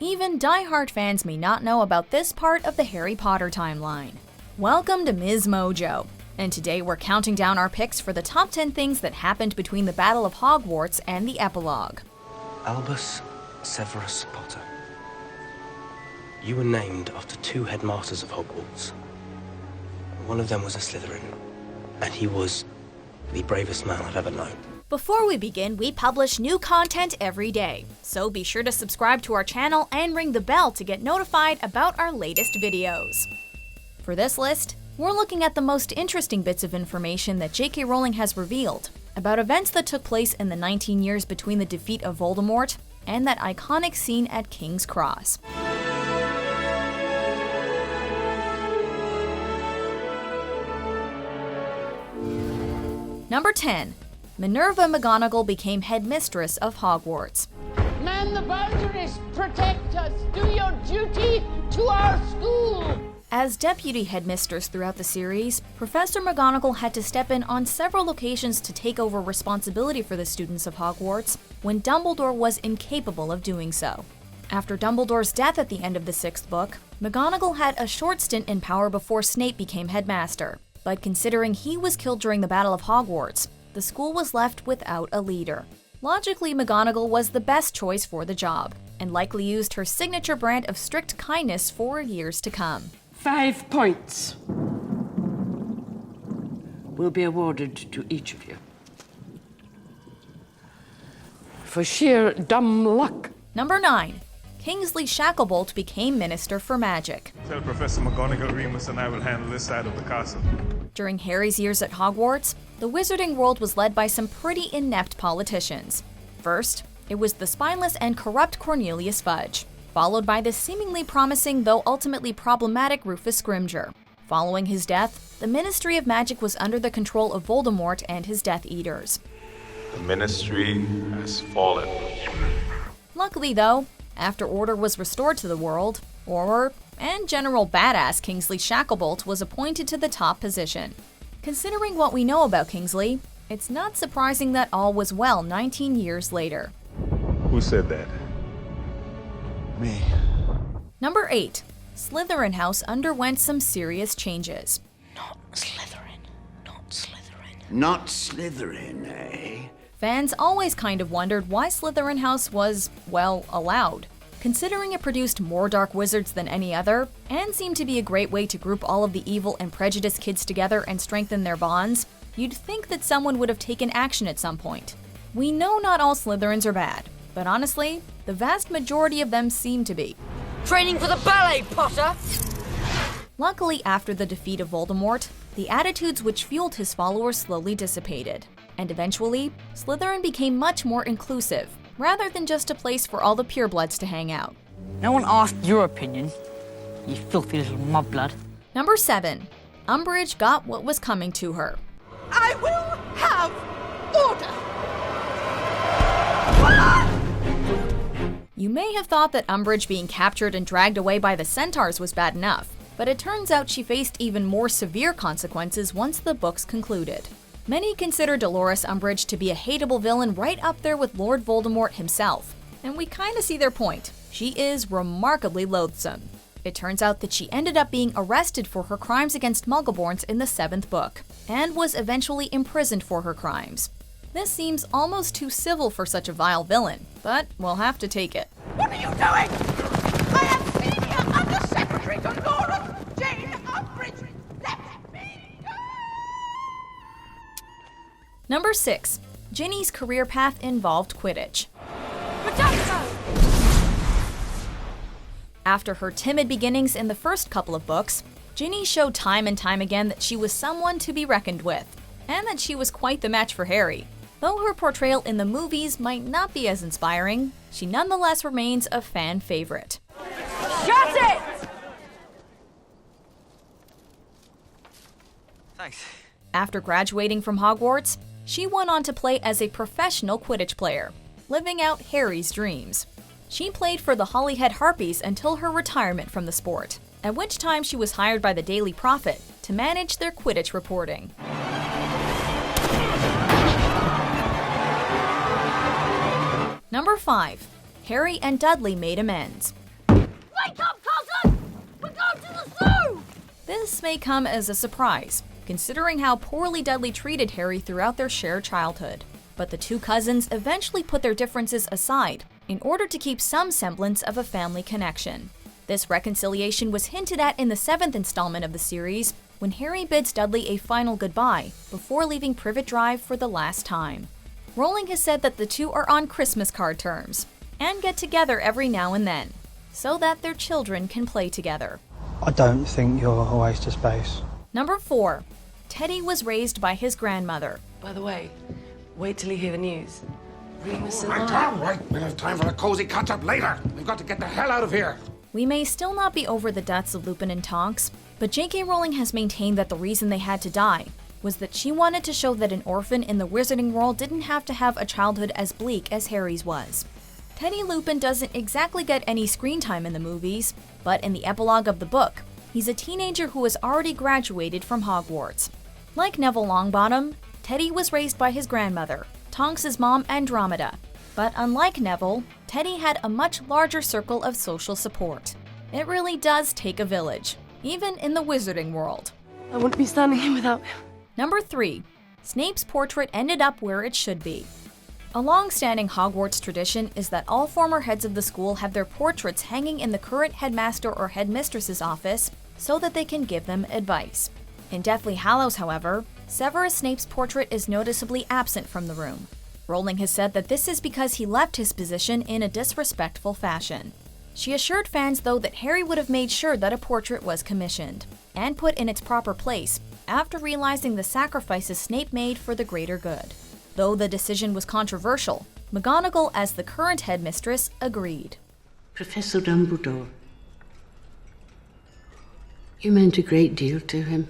Even die-hard fans may not know about this part of the Harry Potter timeline. Welcome to MsMojo, and today we're counting down our picks for the top 10 things that happened between the Battle of Hogwarts and the Epilogue. Albus Severus Potter. You were named after 2 headmasters of Hogwarts. One of them was a Slytherin, and he was the bravest man I've ever known. Before we begin, we publish new content every day, so be sure to subscribe to our channel and ring the bell to get notified about our latest videos. For this list, we're looking at the most interesting bits of information that J.K. Rowling has revealed about events that took place in the 19 years between the defeat of Voldemort and that iconic scene at King's Cross. Number 10. Minerva McGonagall became headmistress of Hogwarts. Man the boundaries, protect us, do your duty to our school! As deputy headmistress throughout the series, Professor McGonagall had to step in on several occasions to take over responsibility for the students of Hogwarts when Dumbledore was incapable of doing so. After Dumbledore's death at the end of the 6th book, McGonagall had a short stint in power before Snape became headmaster. But considering he was killed during the Battle of Hogwarts, the school was left without a leader. Logically, McGonagall was the best choice for the job, and likely used her signature brand of strict kindness for years to come. 5 points will be awarded to each of you for sheer dumb luck. Number 9. Kingsley Shacklebolt became Minister for Magic. Tell Professor McGonagall, Remus, and I will handle this side of the castle. During Harry's years at Hogwarts, the wizarding world was led by some pretty inept politicians. First, it was the spineless and corrupt Cornelius Fudge, followed by the seemingly promising though ultimately problematic Rufus Scrimgeour. Following his death, the Ministry of Magic was under the control of Voldemort and his Death Eaters. The Ministry has fallen. Luckily though, after order was restored to the world, and General Badass Kingsley Shacklebolt was appointed to the top position. Considering what we know about Kingsley, it's not surprising that all was well 19 years later. Who said that? Me. Number 8. Slytherin House underwent some serious changes. Not Slytherin, not Slytherin. Not Slytherin, eh? Fans always kind of wondered why Slytherin House was, well, allowed. Considering it produced more dark wizards than any other, and seemed to be a great way to group all of the evil and prejudiced kids together and strengthen their bonds, you'd think that someone would have taken action at some point. We know not all Slytherins are bad, but honestly, the vast majority of them seem to be. Training for the ballet, Potter! Luckily, after the defeat of Voldemort, the attitudes which fueled his followers slowly dissipated, and eventually, Slytherin became much more inclusive, rather than just a place for all the purebloods to hang out. No one asked your opinion, you filthy little mudblood. Number 7. Umbridge got what was coming to her. I will have order! You may have thought that Umbridge being captured and dragged away by the centaurs was bad enough, but it turns out she faced even more severe consequences once the books concluded. Many consider Dolores Umbridge to be a hateable villain right up there with Lord Voldemort himself, and we kinda see their point. She is remarkably loathsome. It turns out that she ended up being arrested for her crimes against Muggleborns in the 7th book, and was eventually imprisoned for her crimes. This seems almost too civil for such a vile villain, but we'll have to take it. What are you doing? I am Senior Under Secretary Dolores Jane Umbridge. Let me go! Number 6. Ginny's career path involved Quidditch. After her timid beginnings in the first couple of books, Ginny showed time and time again that she was someone to be reckoned with, and that she was quite the match for Harry. Though her portrayal in the movies might not be as inspiring, she nonetheless remains a fan favorite. Shut it! Thanks. After graduating from Hogwarts, she went on to play as a professional Quidditch player, living out Harry's dreams. She played for the Holyhead Harpies until her retirement from the sport, at which time she was hired by the Daily Prophet to manage their Quidditch reporting. Number 5. Harry and Dudley Made Amends. This may come as a surprise, considering how poorly Dudley treated Harry throughout their shared childhood. But the two cousins eventually put their differences aside in order to keep some semblance of a family connection. This reconciliation was hinted at in the 7th installment of the series, when Harry bids Dudley a final goodbye before leaving Privet Drive for the last time. Rowling has said that the two are on Christmas card terms and get together every now and then, so that their children can play together. I don't think you're a waste of space. Number 4. Teddy was raised by his grandmother. By the way, wait till you hear the news. Remus and Right, all right. We'll have time for a cozy catch-up later. We've got to get the hell out of here. We may still not be over the deaths of Lupin and Tonks, but J.K. Rowling has maintained that the reason they had to die was that she wanted to show that an orphan in the wizarding world didn't have to have a childhood as bleak as Harry's was. Teddy Lupin doesn't exactly get any screen time in the movies, but in the epilogue of the book, he's a teenager who has already graduated from Hogwarts. Like Neville Longbottom, Teddy was raised by his grandmother, Tonks' mom Andromeda. But unlike Neville, Teddy had a much larger circle of social support. It really does take a village, even in the wizarding world. I wouldn't be standing here without him. Number 3. Snape's portrait ended up where it should be. A long-standing Hogwarts tradition is that all former heads of the school have their portraits hanging in the current headmaster or headmistress's office so that they can give them advice. In Deathly Hallows, however, Severus Snape's portrait is noticeably absent from the room. Rowling has said that this is because he left his position in a disrespectful fashion. She assured fans, though, that Harry would have made sure that a portrait was commissioned and put in its proper place after realizing the sacrifices Snape made for the greater good. Though the decision was controversial, McGonagall, as the current headmistress, agreed. Professor Dumbledore, you meant a great deal to him.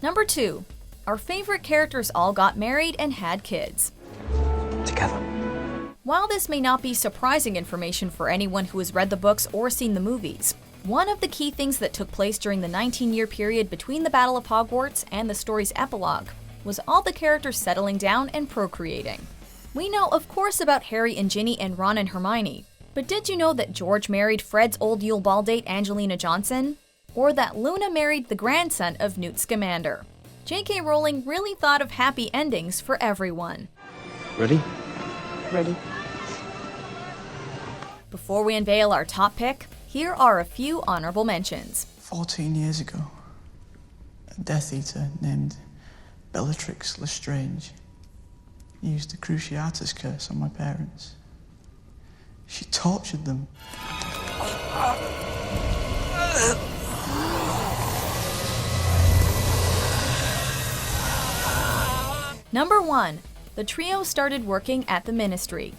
Number 2. Our favorite characters all got married and had kids. Together. While this may not be surprising information for anyone who has read the books or seen the movies, one of the key things that took place during the 19-year period between the Battle of Hogwarts and the story's epilogue was all the characters settling down and procreating. We know, of course, about Harry and Ginny and Ron and Hermione, but did you know that George married Fred's old Yule Ball date, Angelina Johnson? Or that Luna married the grandson of Newt Scamander? J.K. Rowling really thought of happy endings for everyone. Ready? Ready. Before we unveil our top pick, here are a few honorable mentions. 14 years ago, a Death Eater named Bellatrix Lestrange used the Cruciatus curse on my parents. She tortured them. Number 1. The trio started working at the Ministry.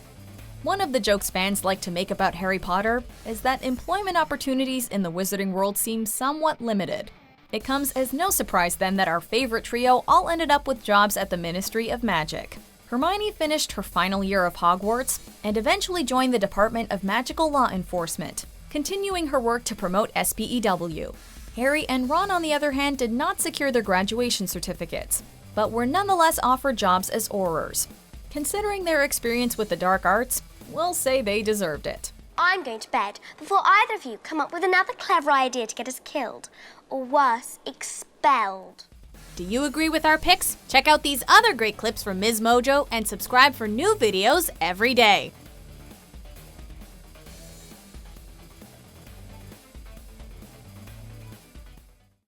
One of the jokes fans like to make about Harry Potter is that employment opportunities in the wizarding world seem somewhat limited. It comes as no surprise then that our favorite trio all ended up with jobs at the Ministry of Magic. Hermione finished her final year of Hogwarts and eventually joined the Department of Magical Law Enforcement, continuing her work to promote SPEW. Harry and Ron, on the other hand, did not secure their graduation certificates, but were nonetheless offered jobs as Aurors. Considering their experience with the dark arts, we'll say they deserved it. I'm going to bed before either of you come up with another clever idea to get us killed, or worse, expelled. Do you agree with our picks? Check out these other great clips from MsMojo and subscribe for new videos every day.